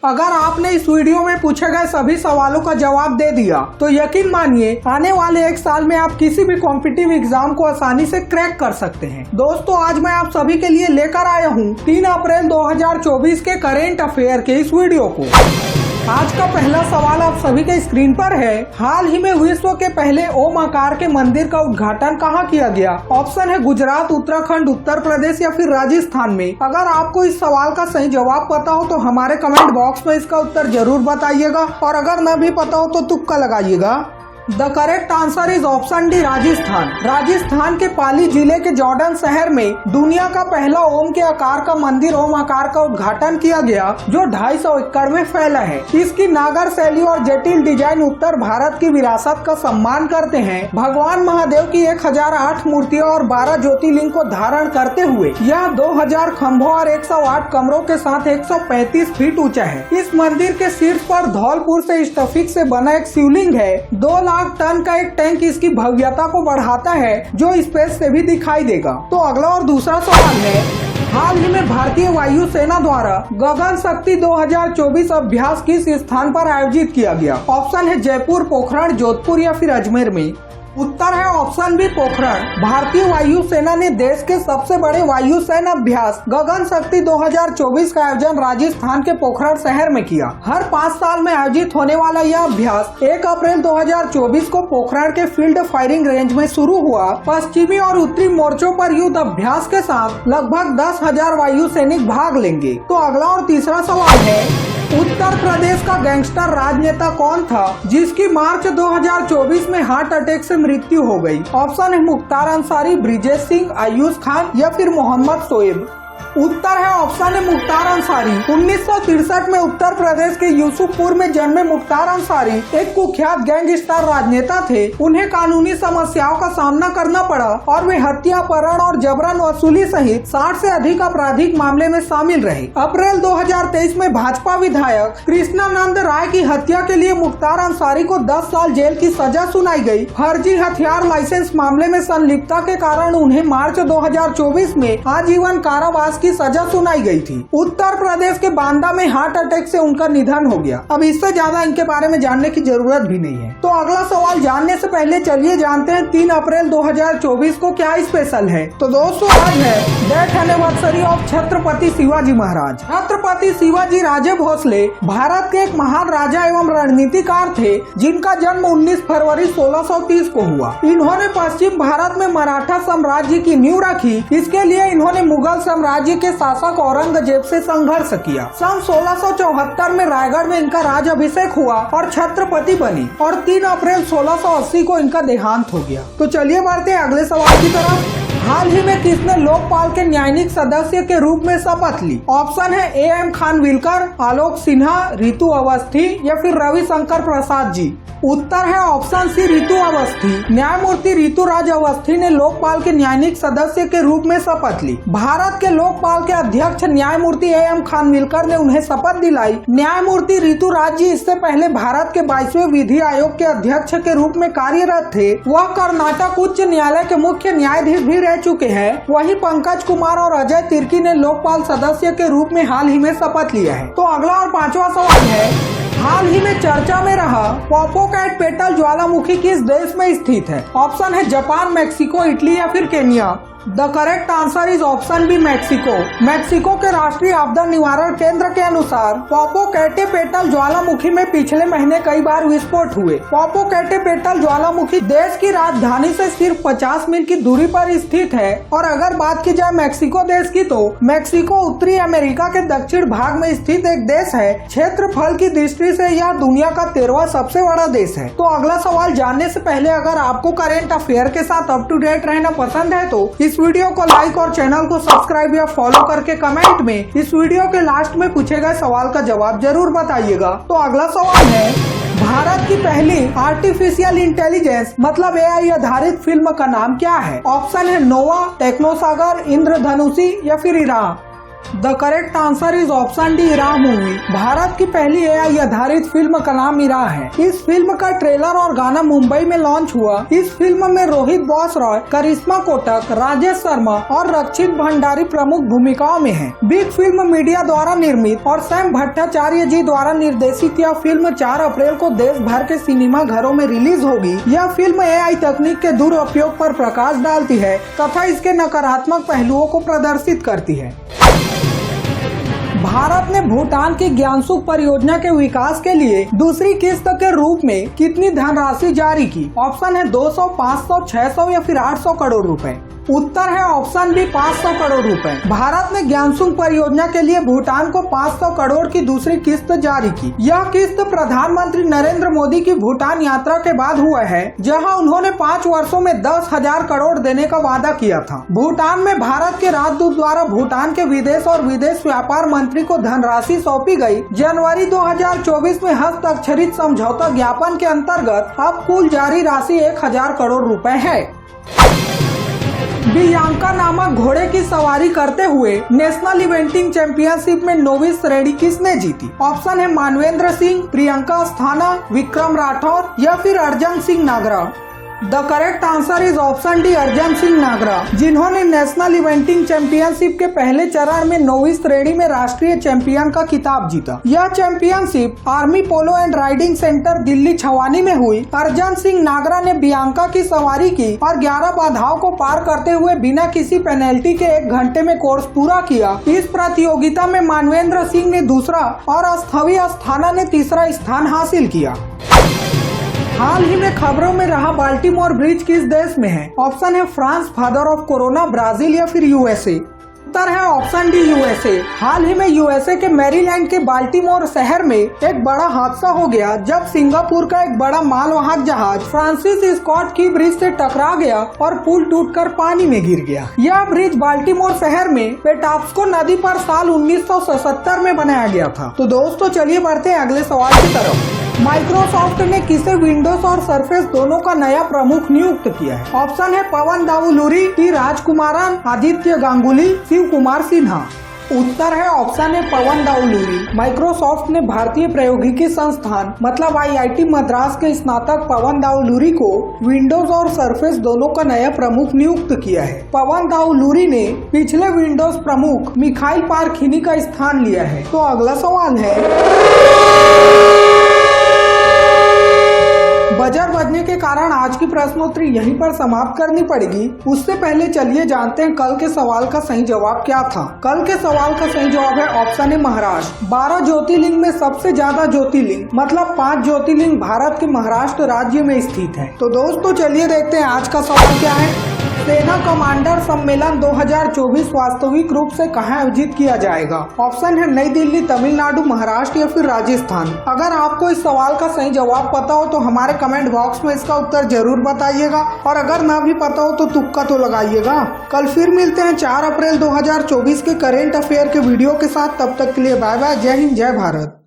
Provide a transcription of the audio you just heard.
अगर आपने इस वीडियो में पूछे गए सभी सवालों का जवाब दे दिया तो यकीन मानिए आने वाले एक साल में आप किसी भी कॉम्पिटिटिव एग्जाम को आसानी से क्रैक कर सकते हैं। दोस्तों, आज मैं आप सभी के लिए लेकर आया हूँ 3 अप्रैल 2024 के करेंट अफेयर के इस वीडियो को। आज का पहला सवाल आप सभी के स्क्रीन पर है। हाल ही में विश्व के पहले ओम आकार के मंदिर का उद्घाटन कहाँ किया गया? ऑप्शन है गुजरात, उत्तराखंड, उत्तर प्रदेश या फिर राजस्थान में। अगर आपको इस सवाल का सही जवाब पता हो तो हमारे कमेंट बॉक्स में इसका उत्तर जरूर बताइएगा, और अगर न भी पता हो तो तुक्का लगाइएगा। The correct answer is option D, Rajasthan. Rajasthan के पाली जिले के जॉर्डन शहर में दुनिया का पहला ओम के आकार का मंदिर ओम आकार का उद्घाटन किया गया, जो 250 एकड़ में फैला है। इसकी नागर शैली और जटिल डिजाइन उत्तर भारत की विरासत का सम्मान करते हैं। भगवान महादेव की 1008 मूर्तियों और 12 ज्योतिर्लिंग को धारण करते हुए यह 2000 खम्भों और 108 कमरों के साथ 135 फीट ऊंचा है। इस मंदिर के शीर्ष पर धौलपुर से स्टफिक से बना एक शिवलिंग है। 2 लाख टन का एक टैंक इसकी भव्यता को बढ़ाता है, जो स्पेस से भी दिखाई देगा। तो अगला और दूसरा सवाल है, हाल ही में भारतीय वायु सेना द्वारा गगन शक्ति 2024 अभ्यास किस स्थान पर आयोजित किया गया? ऑप्शन है जयपुर, पोखरण, जोधपुर या फिर अजमेर में। उत्तर है ऑप्शन बी, पोखरण। भारतीय वायु सेना ने देश के सबसे बड़े वायु सेना अभ्यास गगन शक्ति 2024 का आयोजन राजस्थान के पोखरण शहर में किया। हर 5 साल में आयोजित होने वाला यह अभ्यास 1 अप्रैल 2024 को पोखरण के फील्ड फायरिंग रेंज में शुरू हुआ। पश्चिमी और उत्तरी मोर्चों पर युद्ध अभ्यास के साथ लगभग 10,000 वायु सैनिक भाग लेंगे। तो अगला और तीसरा सवाल है, उत्तर प्रदेश का गैंगस्टर राजनेता कौन था जिसकी मार्च 2024 में हार्ट अटैक से मृत्यु हो गई? ऑप्शन है मुख्तार अंसारी, ब्रिजेश सिंह, आयुष खान या फिर मोहम्मद शोएब। उत्तर है ऑप्शन है मुख्तार अंसारी। 1963 में उत्तर प्रदेश के यूसुफपुर में जन्मे मुख्तार अंसारी एक कुख्यात गैंगस्टर राजनेता थे। उन्हें कानूनी समस्याओं का सामना करना पड़ा और वे हत्या, अपहरण और जबरन वसूली सहित 60 से अधिक आपराधिक मामले में शामिल रहे। अप्रैल 2023 में भाजपा विधायक कृष्णानंद राय की हत्या के लिए मुख्तार अंसारी को 10 साल जेल की सजा सुनाई गई। फर्जी हथियार लाइसेंस मामले में संलिप्तता के कारण उन्हें मार्च 2024 में आजीवन कारावास की सजा सुनाई गई थी। उत्तर प्रदेश के बांदा में हार्ट अटैक से उनका निधन हो गया। अब इससे ज्यादा इनके बारे में जानने की जरूरत भी नहीं है। तो अगला सवाल जानने से पहले चलिए जानते हैं 3 अप्रैल 2024 को क्या स्पेशल है। तो दोस्तों, आज है death anniversary of Chhatrapati Shivaji Maharaj. Chhatrapati Shivaji Raje Bhosale Bharat के एक महान राजा एवं रणनीतिकार थे, जिनका जन्म 19 फरवरी 1630 को हुआ। इन्होंने पश्चिम भारत में मराठा साम्राज्य की नींव रखी। इसके लिए इन्होंने मुगल साम्राज्य के शासक औरंगजेब से संघर्ष किया। सन 1674 में रायगढ़ में इनका राज अभिषेक हुआ और छत्रपति बनी, और 3 अप्रैल 1680 को इनका देहांत हो गया। तो चलिए बढ़ते हैं अगले सवाल की तरफ। हाल ही में किसने लोकपाल के न्यायिक सदस्य के रूप में शपथ ली? ऑप्शन है AM खानविलकर, आलोक सिन्हा, रितु अवस्थी या फिर रविशंकर प्रसाद जी। उत्तर है ऑप्शन सी, रितु अवस्थी। न्यायमूर्ति ऋतुराज अवस्थी ने लोकपाल के न्यायिक सदस्य के रूप में शपथ ली। भारत के लोकपाल के अध्यक्ष न्यायमूर्ति AM खानविलकर ने उन्हें शपथ दिलाई। न्यायमूर्ति ऋतुराज जी इससे पहले भारत के 22वें विधि आयोग के अध्यक्ष के रूप में कार्यरत थे। वह कर्नाटक उच्च न्यायालय के मुख्य न्यायाधीश भी रह चुके हैं। वहीं पंकज कुमार और अजय तिर्की ने लोकपाल सदस्य के रूप में हाल ही में शपथ लिया है। तो अगला और 5वां सवाल है, हाल ही में चर्चा में रहा पॉपोकैटपेटल ज्वालामुखी किस देश में स्थित है? ऑप्शन है जापान, मैक्सिको, इटली या फिर Kenya. The correct answer is option B, Mexico. Mexico के राष्ट्रीय आपदा निवारण केंद्र के अनुसार पॉपोकैटपेटल ज्वालामुखी में पिछले महीने कई बार विस्फोट हुए। पॉपोकैटपेटल ज्वालामुखी देश की राजधानी से सिर्फ 50 मील की दूरी पर स्थित है। और अगर बात की जाए मैक्सिको देश की, तो मैक्सिको उत्तरी अमेरिका के दक्षिण भाग में स्थित एक देश है। क्षेत्रफल की दृष्टि से यह दुनिया का 13वां सबसे बड़ा देश है। तो अगला सवाल जानने से पहले अगर आपको करेंट अफेयर के साथ अप टू डेट रहना पसंद है तो इस वीडियो को लाइक और चैनल को सब्सक्राइब या फॉलो करके कमेंट में इस वीडियो के लास्ट में पूछे गए सवाल का जवाब जरूर बताइएगा। तो अगला सवाल है, भारत की पहली आर्टिफिशियल इंटेलिजेंस मतलब AI आधारित फिल्म का नाम क्या है? ऑप्शन है नोवा, टेक्नोसागर, इंद्रधनुषी या फिर Ira. The correct answer is option D, Ira movie. Bharat की पहली एआई आधारित फिल्म का नाम इरा है। इस फिल्म का ट्रेलर और गाना मुंबई में लॉन्च हुआ। इस फिल्म में रोहित बॉस रॉय, करिश्मा कोटक, राजेश शर्मा और रक्षित भंडारी प्रमुख भूमिकाओं में हैं। बिग फिल्म मीडिया द्वारा निर्मित और सैम भट्टाचार्य जी द्वारा निर्देशित यह फिल्म 4 अप्रैल को देश भर के सिनेमा घरों में रिलीज होगी। यह फिल्म एआई तकनीक के दुरुपयोग पर प्रकाश डालती है तथा इसके नकारात्मक पहलुओं को प्रदर्शित करती है। भारत ने भूटान की ज्ञानसुख परियोजना के विकास के लिए दूसरी किस्त के रूप में कितनी धनराशि जारी की? ऑप्शन है 200, 500, 600 या फिर 800 करोड़ रुपए। उत्तर है ऑप्शन बी, 500 करोड़ रुपए। भारत ने ज्ञानसुख परियोजना के लिए भूटान को 500 करोड़ की दूसरी किस्त जारी की। यह किस्त प्रधानमंत्री नरेंद्र मोदी की भूटान यात्रा के बाद हुआ है, जहां उन्होंने 5 वर्षों में 10,000 करोड़ देने का वादा किया था। भूटान में भारत के राजदूत द्वारा भूटान के विदेश और विदेश व्यापार मंत्री को धनराशि सौंपी गई। जनवरी 2024 में हस्ताक्षरित समझौता ज्ञापन के अंतर्गत अब कुल जारी राशि 1,000 करोड़ रुपए है। बियांका नामक घोड़े की सवारी करते हुए नेशनल इवेंटिंग चैंपियनशिप में 9वीं श्रेणी किसने जीती? ऑप्शन है मानवेंद्र सिंह, प्रियंका अस्थाना, विक्रम राठौर या फिर Arjan Singh Nagra. The correct answer is option D, Arjan Singh Nagra, जिन्होंने नेशनल इवेंटिंग चैंपियनशिप के पहले चरण में 9वीं श्रेणी में राष्ट्रीय चैंपियन का खिताब जीता। यह championship army polo and riding centre Delhi Chhawani में हुई। अर्जन सिंह नागरा ने बियांका की सवारी की और 11 बाधाओं को पार करते हुए बिना किसी पेनल्टी के 1 घंटे में कोर्स पूरा किया। इस प्रतियोगिता में मानवेंद्र सिंह ने दूसरा और अस्थवी अस्थाना ने तीसरा स्थान हासिल किया। हाल ही में खबरों में रहा बाल्टीमोर ब्रिज किस देश में है? ऑप्शन है France, father of corona, Brazil या फिर यूएसए। उत्तर है ऑप्शन डी, यूएसए। हाल ही में यूएसए के मैरीलैंड के बाल्टीमोर शहर में एक बड़ा हादसा हो गया जब सिंगापुर का एक बड़ा मालवाहक जहाज फ्रांसिस स्कॉट की ब्रिज से टकरा गया और पुल टूटकर पानी में गिर गया। यह ब्रिज बाल्टीमोर शहर में पेटाप्सको नदी पर साल 1977 में बनाया गया था। तो दोस्तों चलिए बढ़ते हैं अगले सवाल की तरफ। माइक्रोसॉफ्ट ने किसे विंडोज और सरफेस दोनों का नया प्रमुख नियुक्त किया है? ऑप्शन है पवन दाऊलूरी, टी राजकुमारन, आदित्य गांगुली, शिव कुमार सिन्हा। उत्तर है ऑप्शन है पवन दाऊलूरी। माइक्रोसॉफ्ट ने भारतीय प्रौद्योगिकी संस्थान मतलब IIT मद्रास के स्नातक पवन दाऊलूरी को विंडोज और सरफेस दोनों का नया प्रमुख नियुक्त किया है। पवन दाऊलूरी ने पिछले विंडोज प्रमुख मिखाइल पारखीनी का स्थान लिया है। तो अगला सवाल है, बजर बजने के कारण आज की प्रश्नोत्तरी यहीं पर समाप्त करनी पड़ेगी। उससे पहले चलिए जानते हैं कल के सवाल का सही जवाब क्या था। कल के सवाल का सही जवाब है ऑप्शन ए, महाराष्ट्र। 12 ज्योतिर्लिंग में सबसे ज्यादा ज्योतिर्लिंग मतलब 5 ज्योतिर्लिंग भारत के महाराष्ट्र राज्य में स्थित है। तो दोस्तों चलिए देखते हैं आज का सवाल क्या है। सेना कमांडर सम्मेलन 2024 वास्तविक रूप से कहाँ आयोजित किया जाएगा? ऑप्शन है नई दिल्ली, तमिलनाडु, महाराष्ट्र या फिर राजस्थान। अगर आपको इस सवाल का सही जवाब पता हो तो हमारे कमेंट बॉक्स में इसका उत्तर जरूर बताइएगा, और अगर ना भी पता हो तो तुक्का तो लगाइएगा। कल फिर मिलते हैं 4 अप्रैल 2024 के करेंट अफेयर के वीडियो के साथ। तब तक के लिए बाय बाय, जय हिंद, जय भारत।